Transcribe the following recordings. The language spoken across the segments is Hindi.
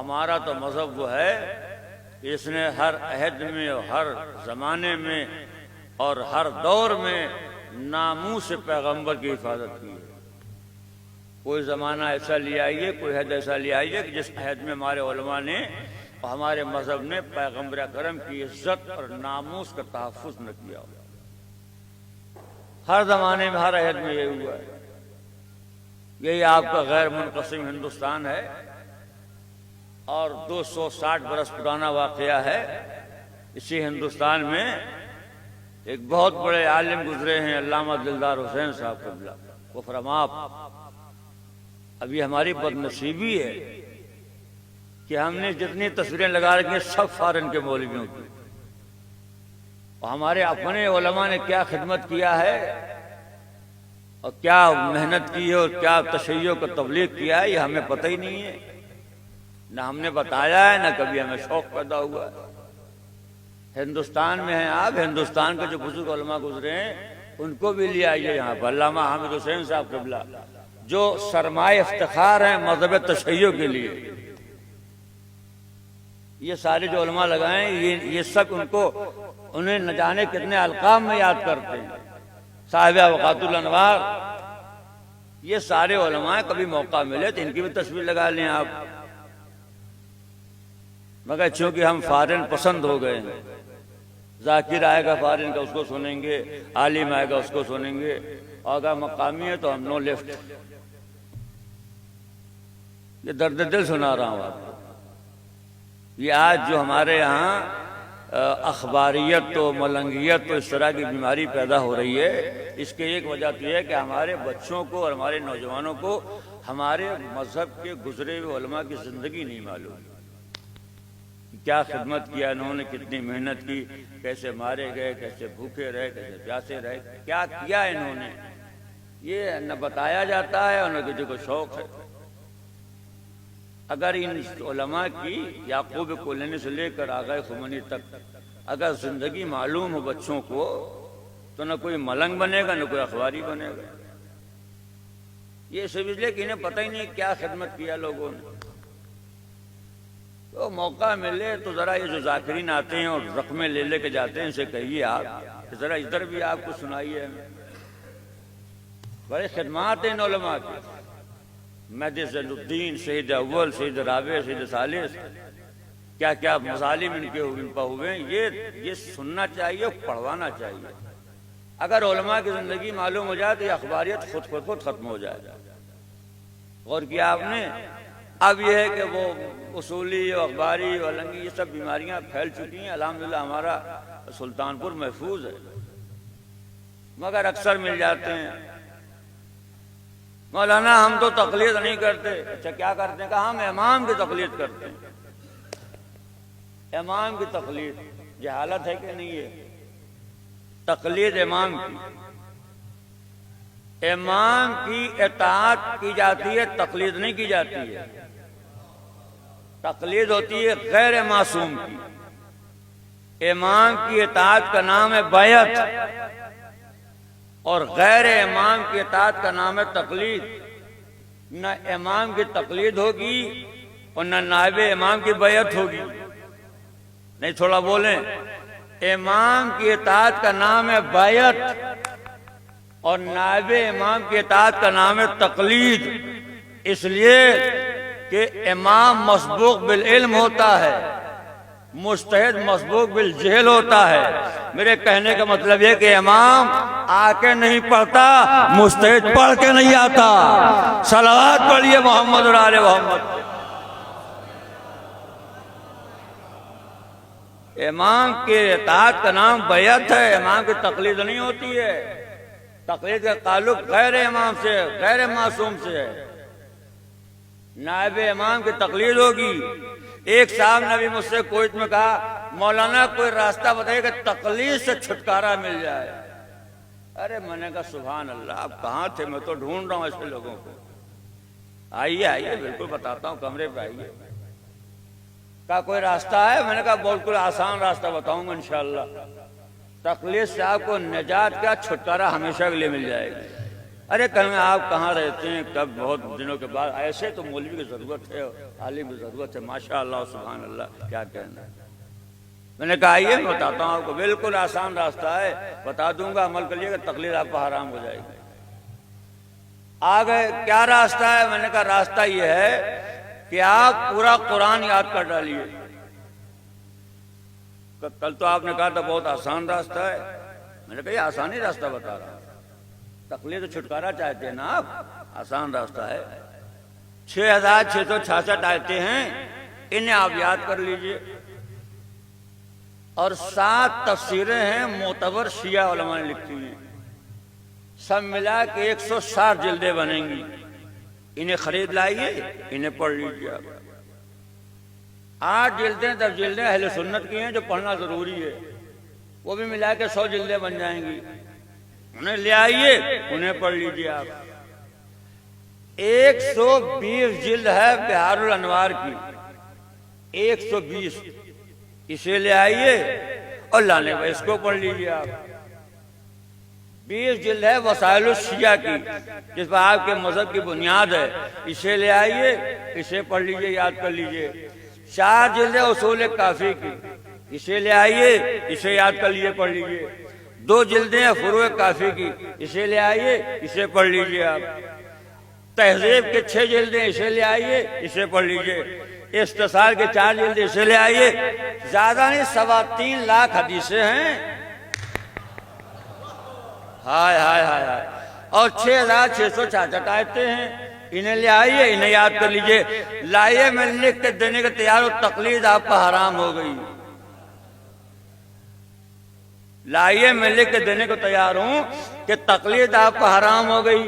हमारा तो मजहब वो है कि इसने हर अहद में और हर ज़माने में और हर दौर में नामूस पैगंबर की हिफाजत की है। कोई ज़माना ऐसा ले आइए, कोई अहद ऐसा ले आइए कि जिस अहद में हमारे उलमा ने और हमारे मजहब ने पैगंबर करम की इज्जत और नामूस का तहफ़्फ़ुज़ न किया हो। हर ज़माने में हर अहद में यही हुआ है। यही आपका गैर मुनक़सिम हिंदुस्तान है और 260 बरस पुराना वाक़या है। इसी हिंदुस्तान में एक बहुत बड़े आलिम गुजरे हैं, अल्लामा दिलदार हुसैन साहब क़िबला वो फरमाप। अभी हमारी बदनसीबी है कि हमने जितनी तस्वीरें लगा रखी हैं सब फॉरेन के मौलवियों की, और हमारे अपने उलमा ने क्या खिदमत किया है और क्या मेहनत की है और क्या तशय्यो को तबलीग किया है, ये हमें पता ही नहीं है। ना हमने बताया है, ना कभी हमें शौक पैदा हुआ है। हिंदुस्तान में हैं आप, हिंदुस्तान के जो बुजुर्ग उलमा गुजरे हैं उनको भी ले आइए यहाँ पर। अल्लामा हामिद हुसैन साहब क़िबला जो सरमाए इफ्तिखार हैं मज़हब तशय्यो के लिए। ये सारे जो उलमा लगाए ये सब उन्हें न जाने कितने अलकाम में याद करते हैं। साहिब अवकातुल अनवार, ये सारे उलमा कभी मौका मिले तो इनकी भी तस्वीर लगा लें आप। मगर चूंकि हम फॉरेन पसंद हो गए हैं, जाकिर आएगा फॉरेन का उसको सुनेंगे, आलिम आएगा उसको सुनेंगे, और अगर मकामी है तो हम नो लेफ्ट। ये दर्द दिल सुना रहा हूँ आपको। ये आज जो हमारे यहाँ अखबारियत तो मलंगियत तो इस तरह की बीमारी पैदा हो रही है, इसके एक वजह तो यह है कि हमारे बच्चों को और हमारे नौजवानों को हमारे मजहब के गुजरे हुए उलमा की ज़िंदगी नहीं मालूम। क्या खिदमत किया इन्होंने, कितनी मेहनत की, कैसे मारे गए, कैसे भूखे रहे, कैसे प्यासे रहे, क्या किया इन्होंने, ये न बताया जाता है और न किसी को शौक है। अगर इन उलमा की याकूब कुलैनी से लेकर आगा खुमैनी तक अगर जिंदगी मालूम हो बच्चों को, तो न कोई मलंग बनेगा न कोई अखबारी बनेगा। ये सब इसलिए कि इन्हें पता ही नहीं क्या खिदमत किया लोगों ने। तो मौका मिले तो जरा ये जो जाकिरीन आते हैं और रकमें ले लेके जाते हैं, इनसे कहिए आप जरा इधर भी आपको सुनाइए। बड़े खिदमात हैं इन उलमा की। महदी ज़ैनुद्दीन, शहीद अव्वल, शहीद राबे, शहीद सालिस, क्या क्या मज़ालिम इनके इन पर हुए हैं, ये सुनना चाहिए, पढ़वाना चाहिए। अगर उलमा की ज़िंदगी मालूम हो जाए तो ये अखबारियत खुद खत्म हो जाए। और किया आपने, अब यह है कि वो उसूली, अखबारी, वलंगी, ये सब बीमारियां फैल चुकी हैं। अल्हम्दुलिल्लाह हमारा सुल्तानपुर महफूज है, मगर अक्सर मिल जाते हैं। मौलाना हम तो तकलीद नहीं करते। अच्छा क्या करते हैं? कहा हम इमाम की तकलीद करते हैं। इमाम की तकलीद जहालत है कि नहीं है? तकलीद इमाम की इताअत की जाती है, तकलीद नहीं की जाती है। तकलीद होती है गैर मासूम की। इमाम की इताअत का नाम है बैअत और गैर इमाम की इताअत का नाम है तकलीद। न इमाम की तकलीद होगी और न नायब इमाम की बैअत होगी। नहीं, थोड़ा बोलें। इमाम की इताअत का नाम है बैअत और नायब इमाम की इताअत का नाम है तकलीद। इसलिए कि इमाम मसबूक बिल इल्म होता है, मुस्तहिद मसबूक बिल जहल होता है। मेरे कहने का मतलब यह कि इमाम आके नहीं पढ़ता, मुस्तहिद पढ़ के नहीं आता। सलावत पढ़िए मोहम्मद और आले मोहम्मद। इमाम के इताअत का नाम बैअत है, इमाम की तकलीद नहीं होती है। तकलीद का ताल्लुक गैर इमाम से, गैर मासूम से है। नायब इमाम की तकलीद होगी। एक साहब ने भी मुझसे कोयत में कहा, मौलाना कोई रास्ता बताइए कि तकलीद से छुटकारा मिल जाए। अरे मैंने कहा सुभान अल्लाह, आप कहाँ थे? मैं तो ढूंढ रहा हूँ ऐसे लोगों को। आइए आइए, बिल्कुल बताता हूँ, कमरे पे आइए। कहा कोई रास्ता है? मैंने कहा बिल्कुल आसान रास्ता बताऊंगा इंशाअल्लाह। तकलीद से आपको निजात का छुटकारा हमेशा के लिए मिल जाएगा। अरे कहेंगे आप कहाँ रहते हैं, कब, बहुत दिनों के बाद। ऐसे तो मौलवी की जरूरत है, आलिम की जरूरत है, माशाअल्लाह सुभान अल्लाह, क्या कहना। मैंने कहा आइए मैं बताता हूँ आपको, बिल्कुल आसान रास्ता है, बता दूंगा, अमल करिएगा, तकलीफ आपको हराम हो जाएगी। आ गए, क्या रास्ता है? मैंने कहा रास्ता ये है कि आप पूरा कुरान याद कर डालिए। कल तो आपने कहा था बहुत आसान रास्ता है, मैंने कहा ये आसानी रास्ता बता रहा हूं, तकलीफ तो छुटकारा चाहते हैं ना आप, आसान रास्ता है। 6666 आयतें हैं, इन्हें आप याद कर लीजिए। और 7 तफसीरें हैं मोतबर शिया उलमा ने लिखी हैं, सब मिला के 160 जिल्दें बनेंगी। इन्हें खरीद लाइए, इन्हें पढ़ लीजिए आप। 8 जिल्दें 10 जिल्दें अहले सुन्नत की हैं जो पढ़ना जरूरी है, वो भी मिला के 100 जिल्दें बन जाएंगी। उन्हें ले आइए, उन्हें पढ़ लीजिए आप। 120 जिल्द है बिहारुल अनवार की, 120, इसे ले आइए और लाने पर इसको पढ़ लीजिए आप। 20 जिल्द है वसाइल शिया की, जिस पर आपके मजहब की बुनियाद है, इसे ले आइए, इसे पढ़ लीजिए, याद कर लीजिए। 4 जिल्द है उसूल काफी की, इसे ले आइए, इसे याद कर लीजिए, पढ़ लीजिए। 2 जिल्दें हैं फुरूए काफी की, इसे ले आइए, इसे पढ़ लीजिए आप। तहजीब के 6 जिल्दें, इसे ले आइए, इसे पढ़ लीजिए। इस्तिसाल के 4 जिल्दें, इसे ले आइए। ज्यादा नहीं, 3.25 लाख हदीसें हैं, हाय हाय हाय हाय। और 6666 आयतें हैं, इन्हें ले आइए, इन्हें याद कर लीजिए। लाइए, मैं लिख के देने के तैयार हूं, तकलीद आप पर हराम हो गई। लाइए, मैं लिख के देने को तैयार हूं कि तकलीद आप पर हराम हो गई।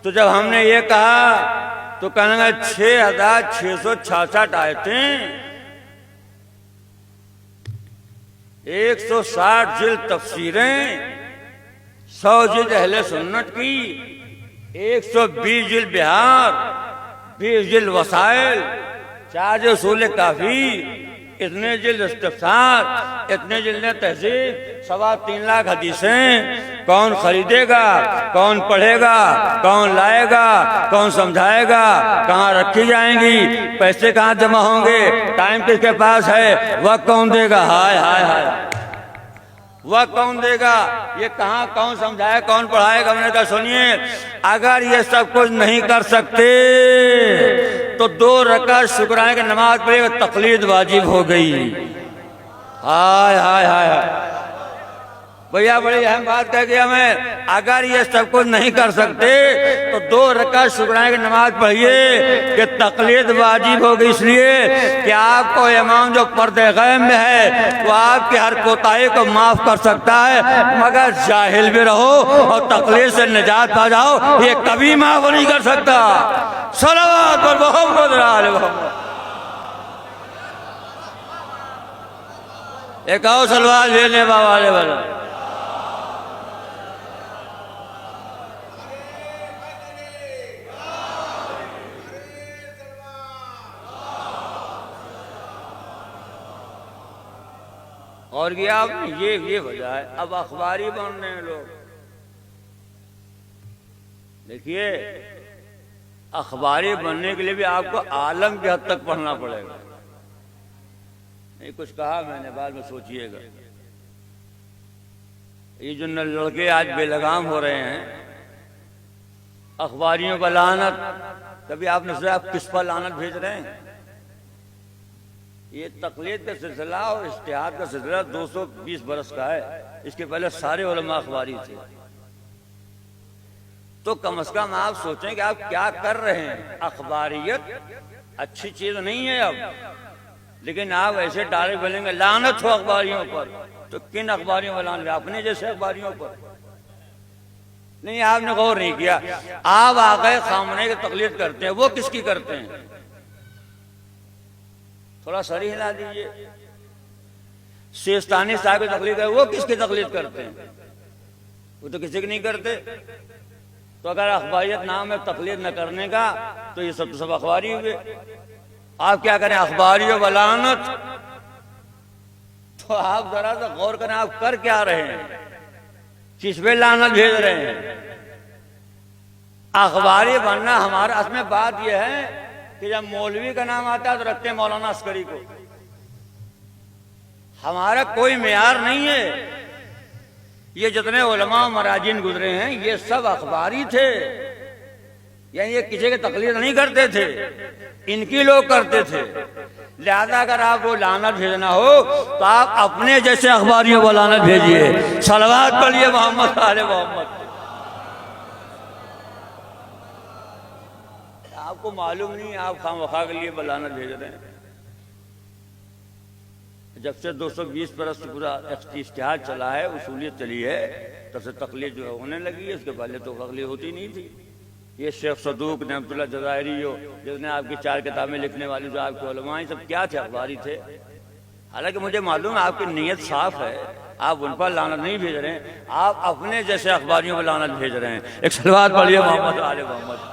तो जब हमने ये कहा तो कहना 6666 आयतें, 160 जिल्द तफसीरें, 100 जिल्द अहले सुन्नत की, 120 जिल्द बिहार, 20 जिल्द वसाइल, 4 जिल्द उसूल काफी, इतने जिल्द इस्तिफ्सार, इतने जिल्द तहजीब, 3.25 लाख हदीसें। कौन खरीदेगा, कौन पढ़ेगा, कौन लाएगा, कौन समझाएगा, कहाँ रखी जाएंगी, पैसे कहाँ जमा होंगे, टाइम किसके पास है, वह कौन देगा, हाय हाय हाय, वह कौन देगा, ये कहाँ कौन समझाए, कौन पढ़ाएगा। मैंने कहा सुनिए, अगर ये सब कुछ नहीं कर सकते तो 2 रकात शुक्राने की नमाज पढ़ेगा, तकलीद वाजिब हो गई। हाय हाय हाय हाय, भैया बड़ी अहम बात कह गया मैं। अगर ये सब कुछ नहीं कर सकते तो 2 रकात शुक्राने की नमाज पढ़िए कि तकलीद वाजिब होगी। इसलिए कि आपको इमाम जो पर्दे गैब में है वो आपकी हर कोताही को माफ कर सकता है, मगर जाहिल भी रहो और तकलीद से निजात पा जाओ, ये कभी माफ नहीं कर सकता। सलावत पर मोहम्मद आले मोहम्मद। एक और सलवार भेजने वाले वाला। और ये वजह है, अब अखबारी बन रहे हैं लोग। देखिए, अखबारी बनने के लिए भी आपको आलम की हद तक पढ़ना पड़ेगा। नहीं कुछ कहा मैंने, बाद में सोचिएगा। ये जो लड़के आज बेलगाम हो रहे हैं, अखबारियों का लानत, कभी आपने सोचा आप किस पर लानत भेज रहे हैं? ये तकलीद का सिलसिला और इज्तिहाद का सिलसिला 220 बरस का है। इसके पहले सारे उलमा अखबारी थे। तो कम से कम आप सोचें कि आप क्या कर रहे हैं। अखबारियत अच्छी चीज नहीं है अब, लेकिन आप ऐसे डायरेक्ट बोलेंगे लानत हो अखबारियों पर, तो किन अखबारियों पर लानत? अपने जैसे अखबारियों पर नहीं। आपने गौर नहीं किया, आप आगे खामने की तकलीद करते हैं, वो किसकी करते हैं? थोड़ा सर हिला दीजिए। सिस्तानी साहब की तकलीफ है, वो किसकी तकलीफ करते हैं? वो तो किसी की नहीं करते। तो अगर अखबारियत नाम है तकलीफ न करने का, तो ये सब अखबारी हुए। आप क्या करें, अखबारियों वलानत। तो आप जरा सा गौर करें, आप कर क्या रहे हैं, किस पे लानत भेज रहे हैं? अखबारी बनना हमारा, असमें बात यह है कि जब मौलवी का नाम आता है तो रखते हैं मौलाना अस्करी को। हमारा कोई मेयार नहीं है। ये जितने उलमा मराजिन गुजरे हैं ये सब अखबारी थे, यानी ये किसी की तकलीफ नहीं करते थे, इनकी लोग करते थे। लिहाजा अगर आपको लानत भेजना हो तो आप अपने जैसे अखबारियों को लानत भेजिए। सलवात पढ़िए मोहम्मद आले मोहम्मद। आपको मालूम नहीं, आप खामखा के लिए लानत भेज रहे हैं। जब से 220 बरस से पूरा इश्तिहाद चला है, उसूलियत चली है, तब से तकलीफ जो है होने लगी है। उसके पहले तो तकलीफ होती नहीं थी। ये शेख सदूक नेमतुल्लाह जज़ायरी जो जिसने आपकी 4 किताबें लिखने वाली जो आपके उलमा हैं, सब क्या थे? अखबारी थे। हालांकि मुझे मालूम है आपकी नीयत साफ है, आप उन पर लानत नहीं भेज रहे हैं, आप अपने जैसे अखबारियों पर लानत भेज रहे हैं। एक सलवात पढ़िए मोहम्मद आले मोहम्मद।